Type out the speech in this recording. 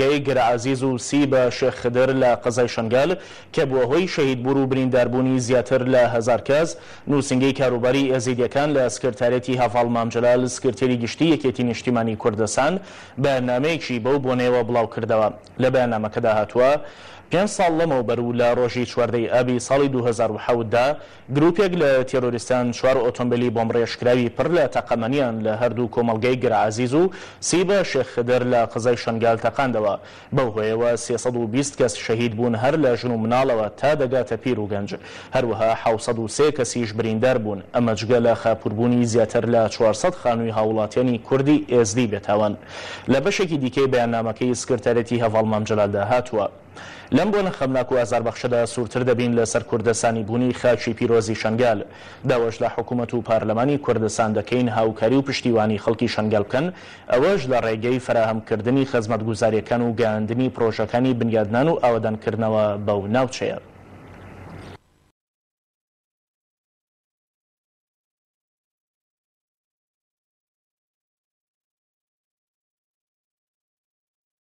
کۆمەڵگەی گرعەزیز و سی بە شێخ خدر لە قەزای شنگال کە بووە هۆی شەهیدبوون و برینداربوونی زیاتر لە 1000 کەس. نووسنگەی کاروباری ئێزیدیەکان لە سکرتارەتی هەڤاڵ مامجلال سکرتێری گشتی یەکێتی نیشتیمانی کوردستان بەیاننامەیەکی بەو بۆنەوە بڵاو کردەوە. لە بەیاننامەکەدا هاتووە 5 ساڵ لەمەوبەر و لە ڕۆژی 4 ئابی ساڵی 2017دا گروپێک لە تێرۆریستان 4 ئۆتۆمبیلی بۆمڕێژکراوی پڕ لە تەقەمەنیان لە هەردوو کۆمەڵگەی گرعەزیز و سی بە شێخ خدر لە قەزای شنگال تەقاندەوە. بەو هۆیەوە 320 کەس شەهید بوون هەر لە ژن و مناڵەوە تا دەگاتە پیر و گەنج. هەروەها 703 کەسیش بریندار بوون. ئەمە جگە لە خاپووربوونی زیاتر لە 400 خانووی هاوڵاتیانی کوردی ئێزدی بێتاوان. لە بەشێکی دیکەی بەیاننامەکەی سکرتارەتی هەڤاڵ مامجلالدا هاتووە. لەم بۆنە خەمناک و ئازاربەخشەدا سوورتر دەبین لەسەر کوردستانی بوونی خاچی پیرۆزی شنگال. داوەش لە حکوومەت و پارلەمانی کوردستان دەکەین هاوکاری و پشتیوانی خەڵکی شنگال بکەن، ئەوەش لە ڕێگەی فراهەمکردنی خزمەتگوزاریەکان و گەیاندنی پرۆژەکانی بنیادنان و ئاوەدانکردنەوە بەو ناوچەیە.